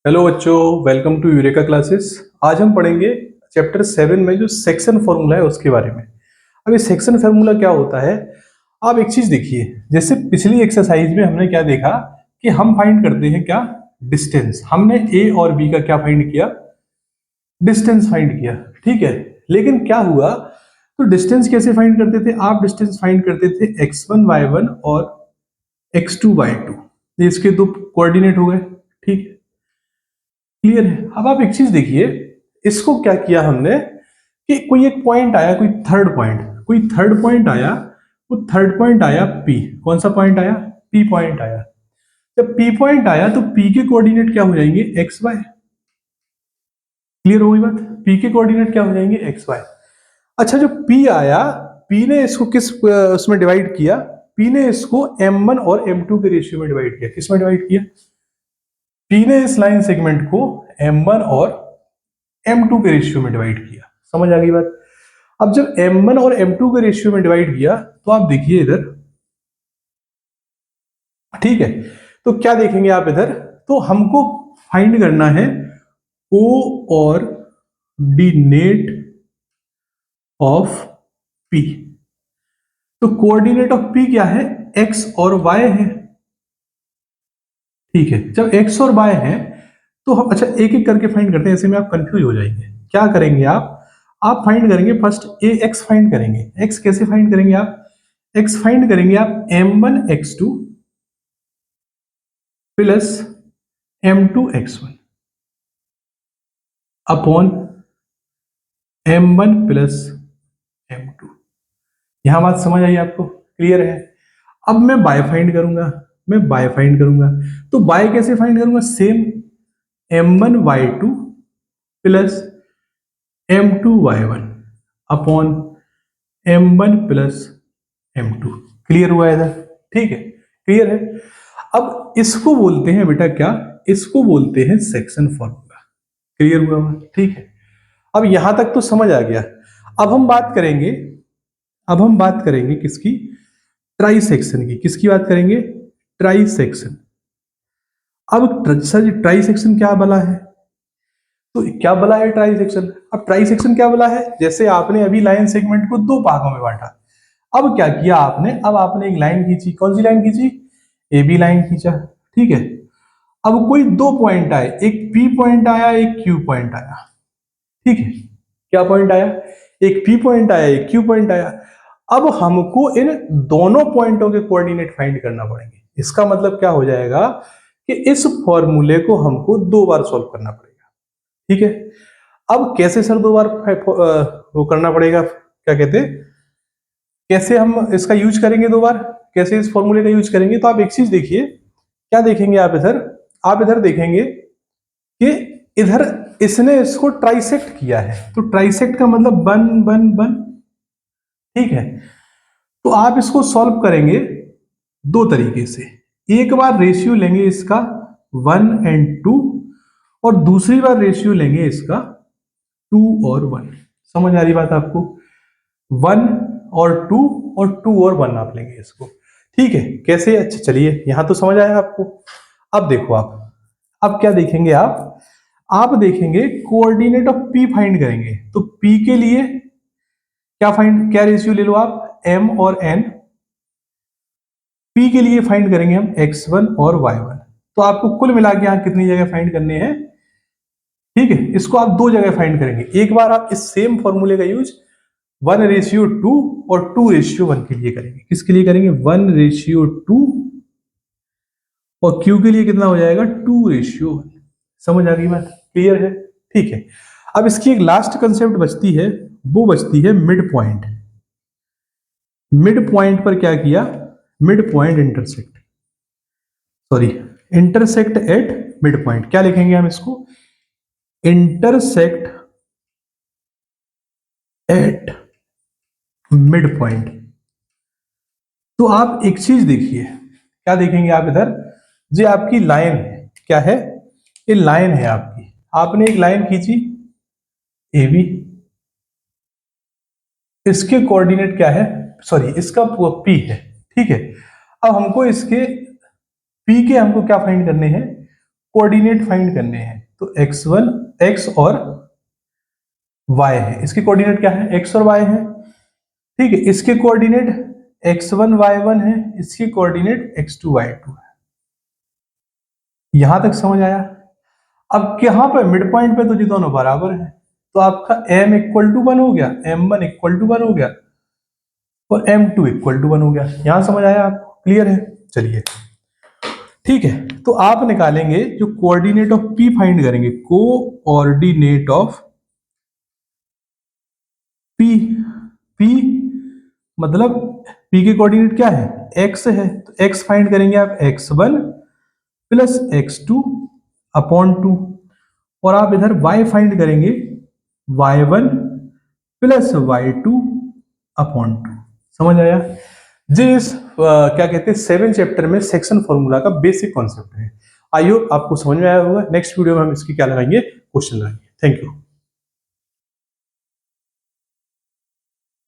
Hello बच्चों, welcome to eureka classes. आज हम पढ़ेंगे चैप्टर 7 में जो सेक्शन फॉर्मूला है उसके बारे में। अब ये सेक्शन फार्मूला क्या होता है, आप एक चीज देखिए। जैसे पिछली एक्सरसाइज में हमने क्या देखा कि हम फाइंड करते हैं क्या, डिस्टेंस। हमने ए और बी का क्या फाइंड किया, डिस्टेंस फाइंड किया। ठीक है, लेकिन क्या हुआ, तो डिस्टेंस कैसे फाइंड करते थे आप, डिस्टेंस फाइंड करते थे x1 y1 और x2 y2। ये इसके दो कोऑर्डिनेट हो गए। ठीक है, क्लियर है। अब आप एक चीज देखिए, इसको क्या किया हमने कि कोई एक पॉइंट आया, कोई थर्ड पॉइंट आया। वो थर्ड पॉइंट आया पी। कौन सा पॉइंट आया, पी पॉइंट आया। जब पी पॉइंट आया तो पी के कोऑर्डिनेट क्या हो जाएंगे, एक्स वाई। क्लियर हो गई बात, पी के कोऑर्डिनेट क्या हो जाएंगे, एक्स वाई। अच्छा, जो पी आया, पी ने इसको किस उसमें डिवाइड किया, पी ने इसको m1 और m2 के रेशियो में डिवाइड किया। किस में डिवाइड किया, पी ने इस लाइन सेगमेंट को m1 और m2 के रेशियो में डिवाइड किया। समझ आ गई बात। अब जब m1 और m2 के रेशियो में डिवाइड किया तो आप देखिए इधर, ठीक है, तो क्या देखेंगे आप इधर, तो हमको फाइंड करना है ओ और डी नेट ऑफ पी। तो कोऑर्डिनेट ऑफ पी क्या है, एक्स और वाई है। ठीक है, जब एक्स और वाई है तो हम, अच्छा एक एक करके फाइंड करते हैं, ऐसे में आप कंफ्यूज हो जाएंगे। क्या करेंगे आप फाइंड करेंगे फर्स्ट ए एक्स फाइंड करेंगे। एक्स कैसे फाइंड करेंगे आप, एक्स फाइंड करेंगे आप m1 x2 plus m2 x1 upon m1 plus m2। यहां बात समझ आई आपको, क्लियर है। अब मैं बाय फाइंड करूंगा, तो बाय कैसे फाइंड करूंगा, same m1 y2 plus m2 y1 upon m1 plus m2। Clear हुआ है इधर, ठीक है, क्लियर है। अब इसको बोलते हैं बेटा क्या, इसको बोलते हैं सेक्शन फॉर्मूला। क्लियर हुआ, ठीक है। अब यहां तक तो समझ आ गया। अब हम बात करेंगे, किसकी, ट्राई सेक्शन की। किसकी बात करेंगे, ट्राई सेक्शन। अब सर ट्राई सेक्शन क्या बला है, तो क्या बला है ट्राई सेक्शन। अब ट्राई सेक्शन क्या बला है, जैसे आपने अभी लाइन सेगमेंट को दो भागों में बांटा। अब क्या किया आपने, अब आपने एक लाइन खींची। कौन सी लाइन खींची, ए बी लाइन खींचा। ठीक है, अब कोई दो पॉइंट आए, एक पी पॉइंट आया, एक क्यू पॉइंट आया। ठीक है, क्या पॉइंट आया, एक पी पॉइंट आया, एक क्यू पॉइंट आया। अब हमको इन दोनों पॉइंटों के कोऑर्डिनेट फाइंड करना पड़ेंगे। इसका मतलब क्या हो जाएगा कि इस फॉर्मूले को हमको दो बार सॉल्व करना पड़ेगा। ठीक है, अब कैसे सर दो बार वो करना पड़ेगा, क्या कहते हैं, कैसे हम इसका यूज करेंगे दो बार, कैसे इस फॉर्मूले का यूज करेंगे। तो आप एक चीज देखिए, क्या देखेंगे आप इधर देखेंगे कि इधर इसने इसको ट्राइसेक्ट किया है। तो ट्राइसेक्ट का मतलब बन बन बन। ठीक है, तो आप इसको सॉल्व करेंगे दो तरीके से। एक बार रेशियो लेंगे इसका 1 और 2, और दूसरी बार रेशियो लेंगे इसका 2 और 1। समझ आ रही बात आपको, 1 और 2 और 2 और 1 आप लेंगे इसको। ठीक है, कैसे, अच्छा चलिए यहां तो समझ आया आपको। अब देखो आप, अब क्या देखेंगे आप देखेंगे कोऑर्डिनेट ऑफ पी फाइंड करेंगे। तो पी के लिए क्या रेशियो ले लो आप, m और n। पी के लिए फाइंड करेंगे हम x1 और y1। तो आपको कुल मिला के यहां कितनी जगह फाइंड करने हैं, ठीक है, इसको आप दो जगह फाइंड करेंगे। एक बार आप इस सेम फॉर्मूले का यूज 1:2 और 2:1 के लिए करेंगे। किसके लिए करेंगे, 1:2, और क्यू के लिए कितना हो जाएगा, 2:1। समझ आ गई बात, क्लियर है, ठीक है। अब इसकी एक लास्ट कंसेप्ट बचती है, वो बचती है मिड पॉइंट। मिड पॉइंट पर क्या किया, mid point intersect, sorry, intersect at mid point. क्या लिखेंगे हम इसको, इंटरसेक्ट एट मिड पॉइंट। तो आप एक चीज देखिए, क्या देखेंगे आप इधर, जो आपकी लाइन है, क्या है, ये लाइन है आपकी। आपने एक लाइन खींची ए बी, इसके कोऑर्डिनेट क्या है, सॉरी इसका पी है। ठीक है, अब हमको इसके पी के हमको क्या फाइंड करने हैं, कोऑर्डिनेट फाइंड करने हैं। तो x1 x और y है, इसके कोऑर्डिनेट क्या है, x और y है। ठीक है, इसके कोऑर्डिनेट x1 y1 है, इसके कोऑर्डिनेट x2 y2 है। यहां तक समझ आया। अब यहां पर मिड पॉइंट पे तो ये दोनों बराबर हैं, तो आपका m इक्वल टू 1 हो गया, m1 इक्वल टू 1 हो गया और m2 इक्वल टू 1 हो गया। यहां समझ आया आपको, क्लियर है। चलिए ठीक है, तो आप निकालेंगे जो कोऑर्डिनेट ऑफ p फाइंड करेंगे, कोऑर्डिनेट ऑफ p। p मतलब p के कोऑर्डिनेट क्या है, x है, तो x फाइंड करेंगे आप x1 प्लस x2 अपॉन 2, और आप इधर y फाइंड करेंगे y1 प्लस y2 अपॉन 2। समझ आया। जिस क्या कहते हैं 7 चैप्टर में सेक्शन फॉर्मूला का बेसिक कॉन्सेप्ट है। आई होप आपको समझ में आया होगा। नेक्स्ट वीडियो में हम इसकी क्या लगाएंगे, क्वेश्चन लगाएंगे। Thank you.